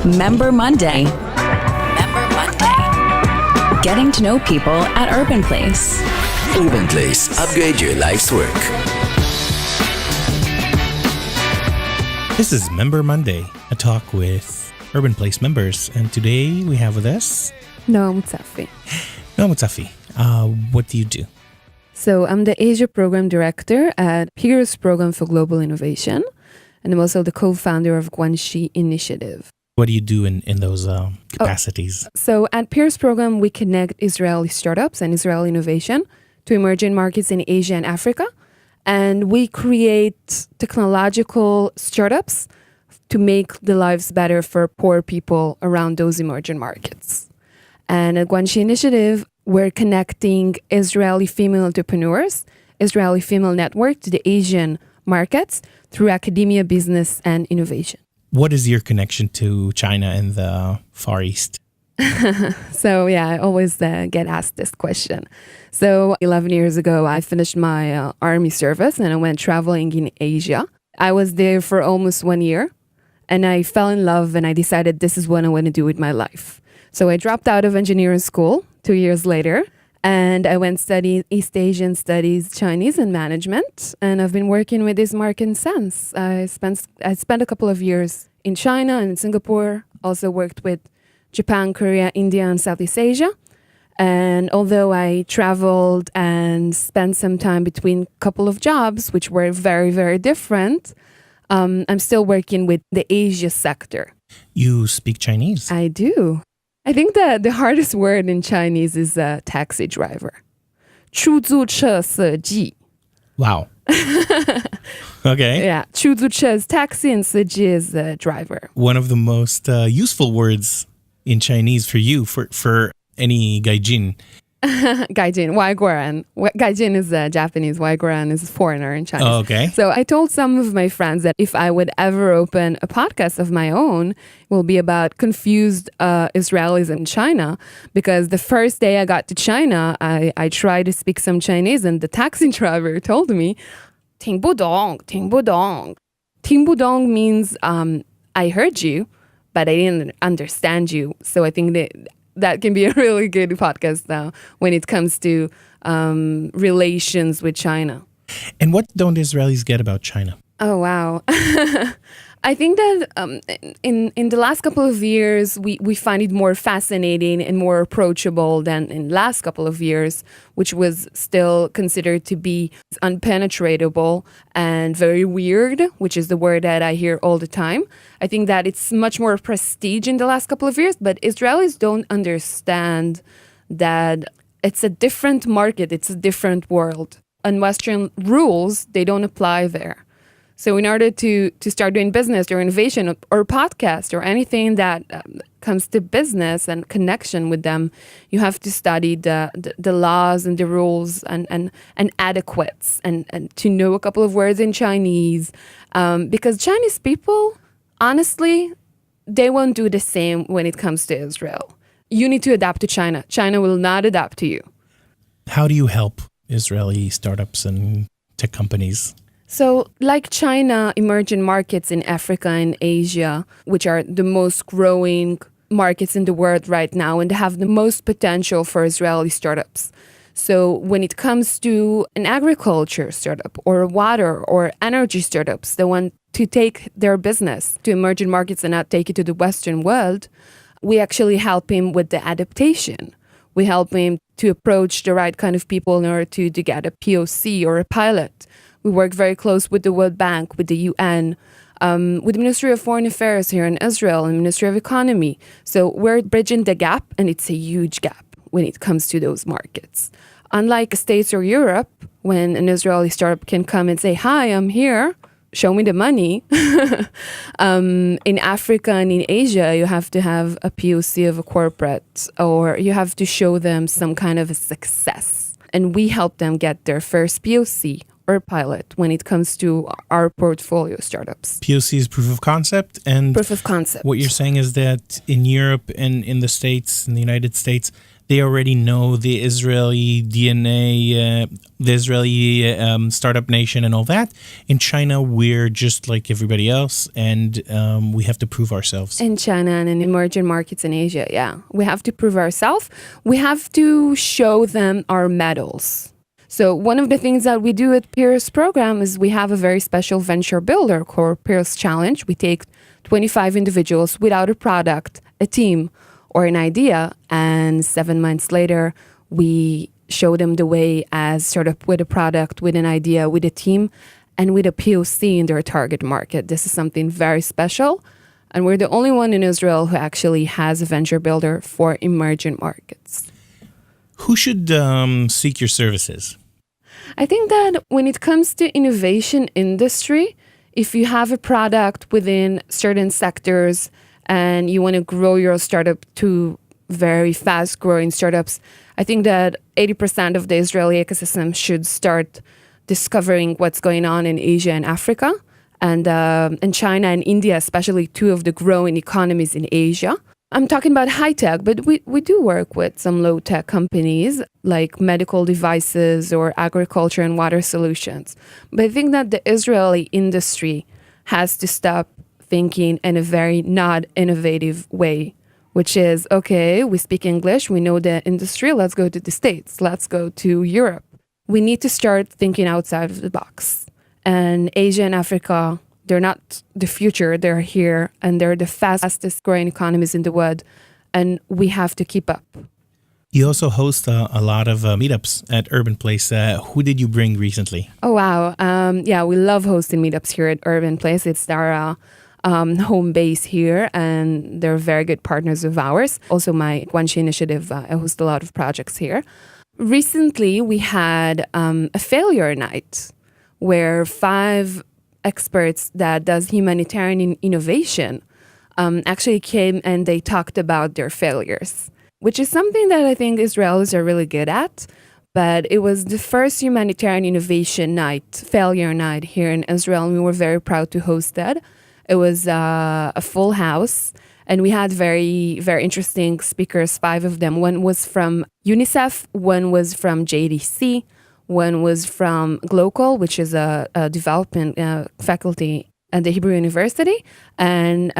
Member Monday. Member Monday. Getting to know people at Urban Place. Urban Place. Upgrade your life's work. This is Member Monday, a talk with Urban Place members. And today we have with us... No, Muzzafi. No, Muzzafi. What do you do? So I'm the Asia Program Director at Peers Program for Global Innovation. And I'm also the co-founder of Guanxi Initiative. What do you do in those capacities? So at Peers Program, we connect Israeli startups and Israeli innovation to emerging markets in Asia and Africa. And we create technological startups to make the lives better for poor people around those emerging markets. And at Guanxi Initiative, we're connecting Israeli female entrepreneurs, Israeli female network to the Asian markets through academia, business, and innovation. What is your connection to China and the Far East? So I always get asked this question. So 11 years ago, I finished my army service and I went traveling in Asia. I was there for almost 1 year and I fell in love and I decided this is what I want to do with my life. So I dropped out of engineering school 2 years later and I went study East Asian studies, Chinese and management. And I've been working with this market since. I spent a couple of years in China and Singapore, also worked with Japan, Korea, India, and Southeast Asia. And although I traveled and spent some time between a couple of jobs, which were very, very different, I'm still working with the Asia sector. You speak Chinese? I do. I think the hardest word in Chinese is taxi driver. 出租车司机. Wow. Okay. Yeah, 出租车 is taxi and 司机 is the driver. One of the most useful words in Chinese for you, for any gaijin. Gaijin, 外国人. Gaijin is Japanese, 外国人 is foreigner in Chinese. Oh, okay. So I told some of my friends that if I would ever open a podcast of my own, it will be about confused Israelis in China. Because the first day I got to China, I tried to speak some Chinese and the taxi driver told me, 听不懂, 听不懂. 听不懂 means I heard you, but I didn't understand you. So I think that can be a really good podcast now when it comes to relations with China. And what don't Israelis get about China? Oh, wow. I think that in the last couple of years, we find it more fascinating and more approachable than in the last couple of years, which was still considered to be unpenetratable and very weird, which is the word that I hear all the time. I think that it's much more prestige in the last couple of years, but Israelis don't understand that it's a different market, it's a different world. And Western rules, they don't apply there. So in order to start doing business or innovation or podcast or anything that comes to business and connection with them, you have to study the laws and the rules and adequates and to know a couple of words in Chinese. Because Chinese people, honestly, they won't do the same when it comes to Israel. You need to adapt to China. China will not adapt to you. How do you help Israeli startups and tech companies? So like China, emerging markets in Africa and Asia, which are the most growing markets in the world right now and have the most potential for Israeli startups. So when it comes to an agriculture startup or water or energy startups, they want to take their business to emerging markets and not take it to the Western world, we actually help him with the adaptation. We help him to approach the right kind of people in order to get a POC or a pilot. We work very close with the World Bank, with the UN, with the Ministry of Foreign Affairs here in Israel and Ministry of Economy. So we're bridging the gap, and it's a huge gap when it comes to those markets. Unlike States or Europe, when an Israeli startup can come and say, hi, I'm here, show me the money. In Africa and in Asia, you have to have a POC of a corporate, or you have to show them some kind of a success. And we help them get their first POC or pilot when it comes to our portfolio startups. POC is proof of concept, and proof of concept. What you're saying is that in Europe and in the States, in the United States, they already know the Israeli DNA, the Israeli startup nation and all that. In China, we're just like everybody else, and we have to prove ourselves. In China and in emerging markets in Asia, yeah. We have to prove ourselves. We have to show them our medals. So one of the things that we do at Peers program is we have a very special venture builder called Peers Challenge. We take 25 individuals without a product, a team, or an idea, and 7 months later, we show them the way as startup with a product, with an idea, with a team, and with a POC in their target market. This is something very special, and we're the only one in Israel who actually has a venture builder for emerging markets. Who should seek your services? I think that when it comes to innovation industry, if you have a product within certain sectors and you want to grow your startup to very fast growing startups, I think that 80% of the Israeli ecosystem should start discovering what's going on in Asia and Africa, and China and India, especially two of the growing economies in Asia. I'm talking about high tech, but we do work with some low tech companies like medical devices or agriculture and water solutions. But I think that the Israeli industry has to stop thinking in a very not innovative way, which is, okay, we speak English, we know the industry, let's go to the States, let's go to Europe. We need to start thinking outside of the box. And Asia and Africa, they're not the future, they're here, and they're the fastest growing economies in the world, and we have to keep up. You also host a lot of meetups at Urban Place. Who did you bring recently? Oh, wow. Yeah, we love hosting meetups here at Urban Place. It's our home base here, and they're very good partners of ours. Also, my Guanxi initiative, I host a lot of projects here. Recently, we had a failure night where 5 experts that does humanitarian innovation actually came and they talked about their failures, which is something that I think Israelis are really good at. But it was the first humanitarian innovation night, failure night here in Israel, and we were very proud to host that. It was a full house, and we had very, very interesting speakers, 5 of them. One was from UNICEF, one was from JDC, one was from Global, which is a development faculty at the Hebrew University, and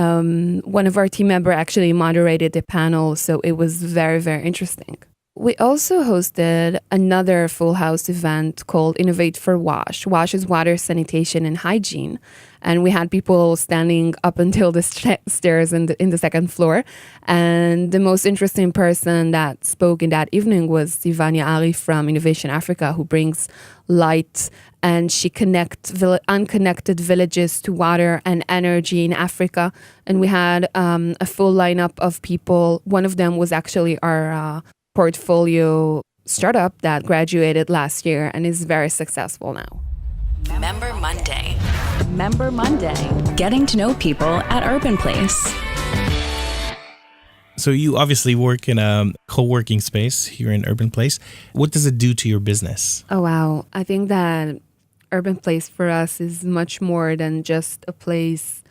one of our team members actually moderated the panel, so it was very, very interesting. We also hosted another full house event called Innovate for WASH. WASH is water, sanitation, and hygiene. And we had people standing up until the stairs in the second floor. And the most interesting person that spoke in that evening was Sivania Ali from Innovation Africa, who brings light, and she connects unconnected villages to water and energy in Africa. And we had a full lineup of people. One of them was actually our portfolio startup that graduated last year and is very successful now. Member Monday. Member Monday. Getting to know people at Urban Place. So you obviously work in a co-working space here in Urban Place. What does it do to your business? Oh, wow. I think that Urban Place for us is much more than just a place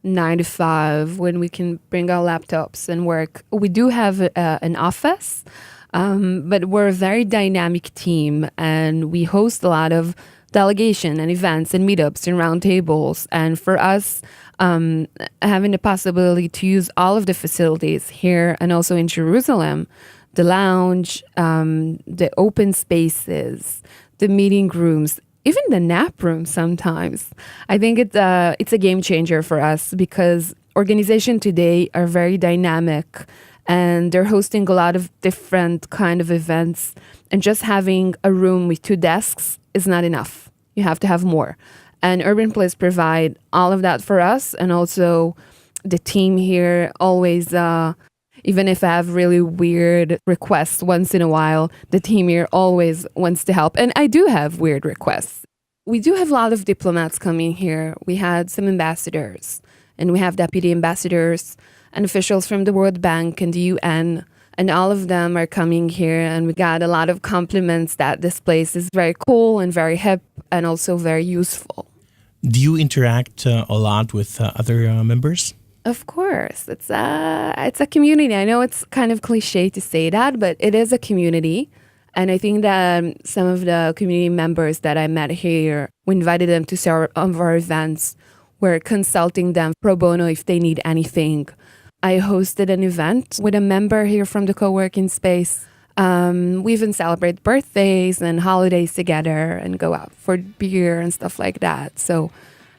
9 to 5 when we can bring our laptops and work. We do have an office, but we're a very dynamic team, and we host a lot of delegation and events and meetups and roundtables. And for us, having the possibility to use all of the facilities here and also in Jerusalem, the lounge, the open spaces, the meeting rooms, even the nap room sometimes. I think it's a game changer for us because organizations today are very dynamic and they're hosting a lot of different kind of events. And just having a room with 2 desks is not enough. You have to have more. And Urban Place provide all of that for us. And also the team here always, even if I have really weird requests once in a while, the team here always wants to help. And I do have weird requests. We do have a lot of diplomats coming here. We had some ambassadors, and we have deputy ambassadors and officials from the World Bank and the UN. And all of them are coming here, and we got a lot of compliments that this place is very cool and very hip and also very useful. Do you interact a lot with other members? Of course, it's a community. I know it's kind of cliche to say that, but it is a community. And I think that some of the community members that I met here, we invited them to some of our events. We're consulting them pro bono if they need anything. I hosted an event with a member here from the co-working space. We even celebrate birthdays and holidays together and go out for beer and stuff like that. So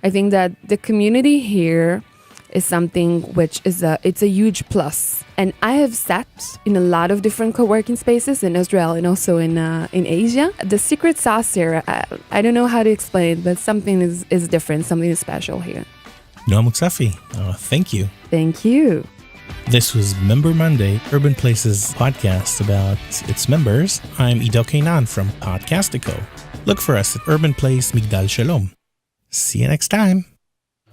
I think that the community here is something which it's a huge plus. And I have sat in a lot of different co-working spaces in Israel and also in Asia. The secret sauce here, I don't know how to explain it, but something is different, something is special here. Noah Muzzafi, thank you. Thank you. This was Member Monday, Urban Places podcast about its members. I'm Idel Kainan from Podcastico. Look for us at Urban Place Migdal Shalom. See you next time.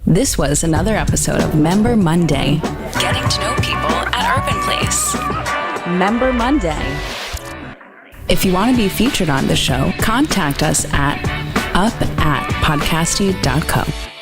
This was another episode of Member Monday, getting to know people at Urban Place. Member Monday. If you want to be featured on the show, contact us at up@podcasty.co.